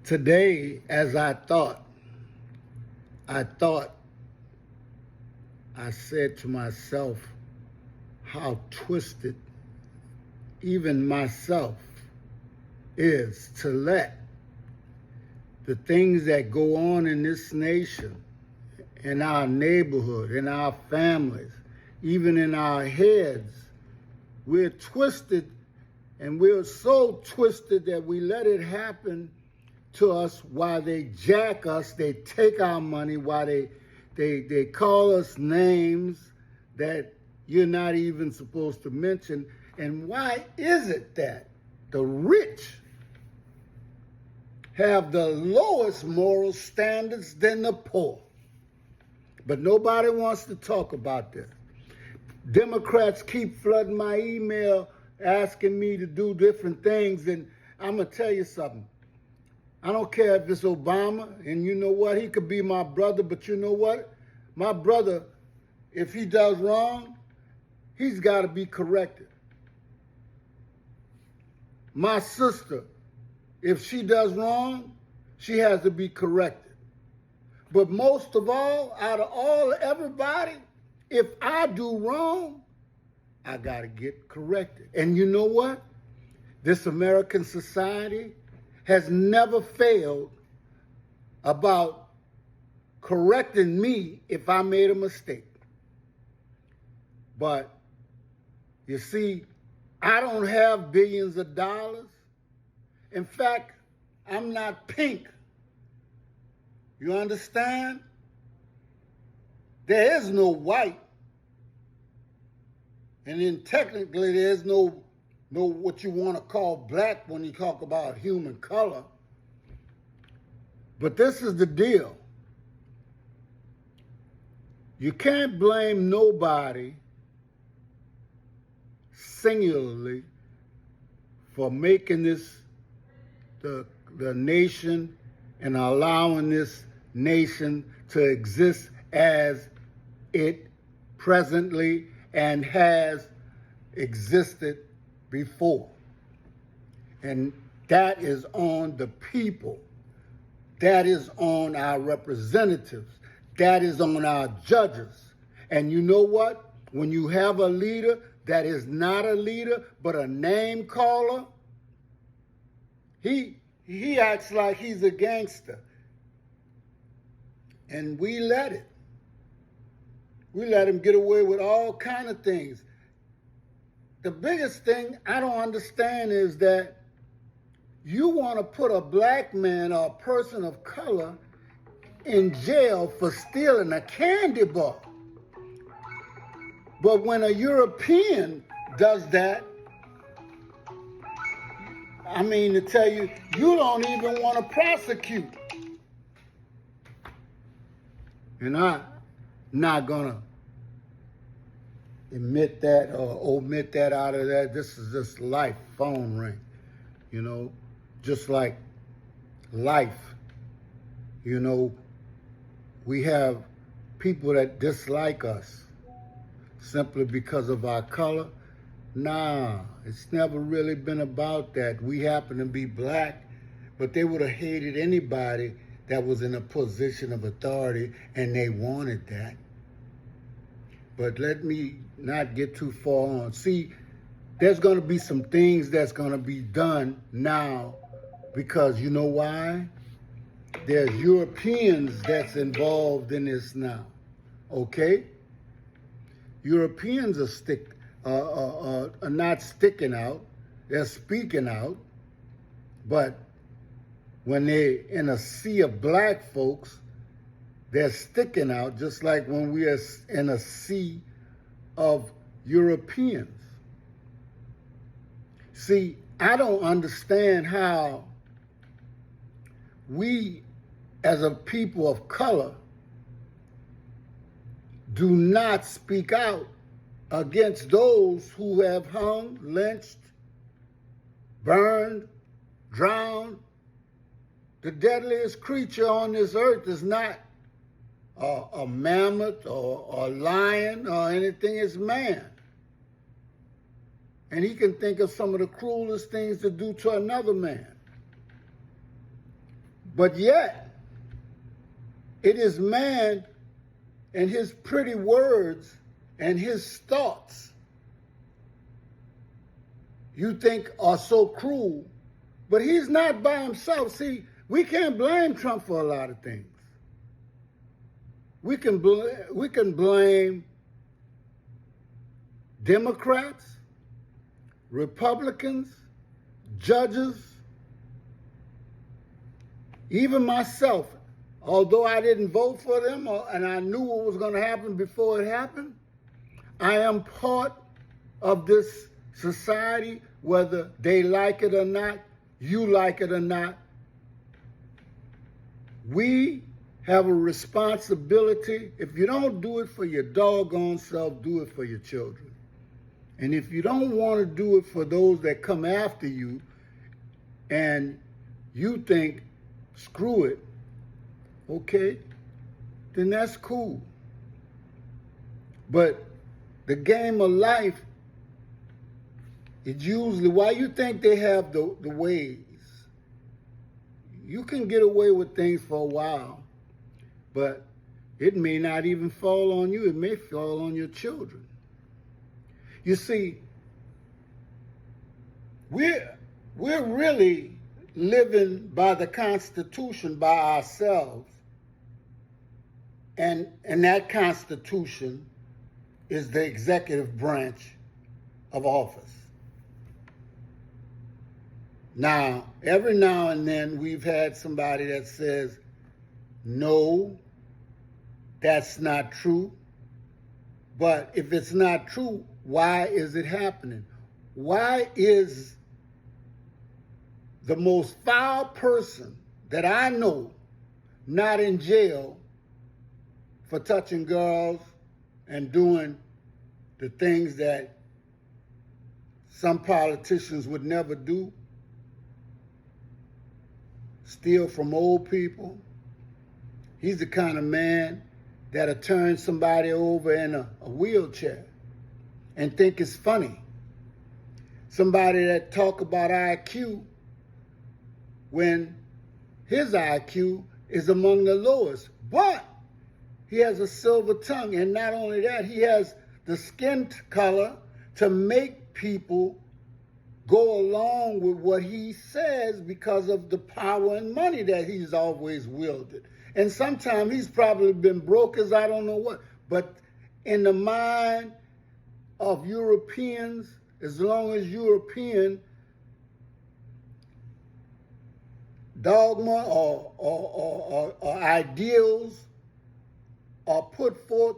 Today, as I said to myself how twisted even myself is to let the things that go on in this nation, in our neighborhood, in our families, even in our heads, we're twisted, and we're so twisted that we let it happen to us while they jack us, they take our money, while they call us names that you're not even supposed to mention. And why is it that the rich have the lowest moral standards than the poor? But nobody wants to talk about this. Democrats keep flooding my email asking me to do different things, and I'm going to tell you something. I don't care if it's Obama, and you know what? He could be my brother, but you know what? My brother, if he does wrong, he's got to be corrected. My sister, if she does wrong, she has to be corrected. But most of all, out of everybody, if I do wrong, I got to get corrected. And you know what? This American society has never failed about correcting me if I made a mistake. But you see, I don't have billions of dollars. In fact, I'm not pink. You understand? There is no white. And then technically there's no what you want to call black when you talk about human color. But this is the deal. You can't blame nobody singularly for making this the nation and allowing this nation to exist as it presently and has existed before. And that is on the people. That is on our representatives. That is on our judges. And you know what? When you have a leader that is not a leader, but a name caller, he acts like he's a gangster. And we let it. We let him get away with all kind of things. The biggest thing I don't understand is that you want to put a black man or a person of color in jail for stealing a candy bar. But when a European does that, I mean to tell you, you don't even want to prosecute. And I'm not going to admit that or omit that out of that. This is just life, phone ring, you know, just like life. You know, we have people that dislike us simply because of our color. Nah, it's never really been about that. We happen to be black, but they would have hated anybody that was in a position of authority, and they wanted that. But let me not get too far on. See, there's going to be some things that's going to be done now because you know why? There's Europeans that's involved in this now, okay? Europeans are not sticking out. They're speaking out. But when they're in a sea of black folks, they're sticking out, just like when we are in a sea of Europeans. See, I don't understand how we, as a people of color, do not speak out against those who have hung, lynched, burned, drowned. The deadliest creature on this earth is not a mammoth or a lion or anything. It's man. And he can think of some of the cruelest things to do to another man. But yet, it is man and his pretty words and his thoughts you think are so cruel, but he's not by himself. See, we can't blame Trump for a lot of things. We can blame Democrats, Republicans, judges, even myself. Although I didn't vote for them and I knew what was going to happen before it happened, I am part of this society, whether they like it or not, you like it or not. We have a responsibility. If you don't do it for your doggone self, do it for your children. And if you don't want to do it for those that come after you and you think, screw it, okay, then that's cool. But the game of life, it's usually, why you think they have the ways? You can get away with things for a while, but it may not even fall on you. It may fall on your children. You see, we're really living by the Constitution by ourselves, and that Constitution is the executive branch of office. Now, every now and then we've had somebody that says, no, that's not true. But if it's not true, why is it happening? Why is the most foul person that I know not in jail for touching girls and doing the things that some politicians would never do? Steal from old people. He's the kind of man that'll turn somebody over in a wheelchair and think it's funny. Somebody that talk about IQ when his IQ is among the lowest. But he has a silver tongue, and not only that, he has the skin color to make people go along with what he says because of the power and money that he's always wielded. And sometimes he's probably been broke as I don't know what. But in the mind of Europeans, as long as European dogma or ideals are put forth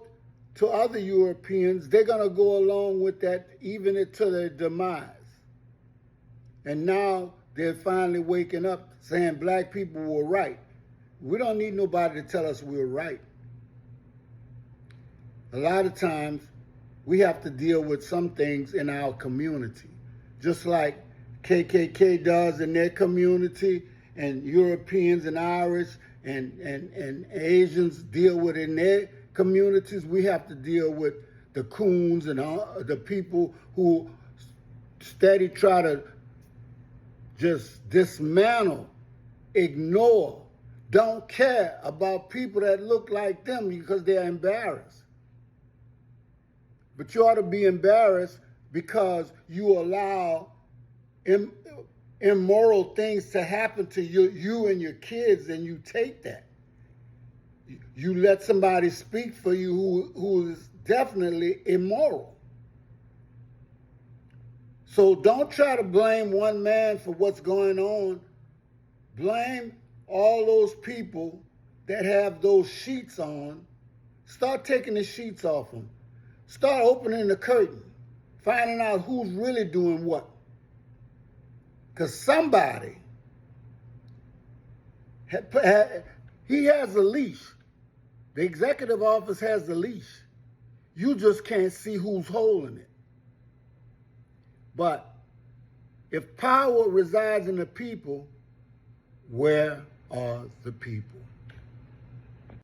to other Europeans, they're going to go along with that even to their demise. And now they're finally waking up saying black people were right. We don't need nobody to tell us we're right. A lot of times we have to deal with some things in our community, just like KKK does in their community, and Europeans and Irish and Asians deal with in their communities. We have to deal with the coons and the people who steady try to just dismantle, ignore, don't care about people that look like them because they're embarrassed. But you ought to be embarrassed because you allow immoral things to happen to you and your kids, and you take that. You let somebody speak for you who is definitely immoral. So don't try to blame one man for what's going on. Blame all those people that have those sheets on. Start taking the sheets off them. Start opening the curtain, finding out who's really doing what. Because somebody, he has a leash. The executive office has a leash. You just can't see who's holding it. But if power resides in the people, where are the people?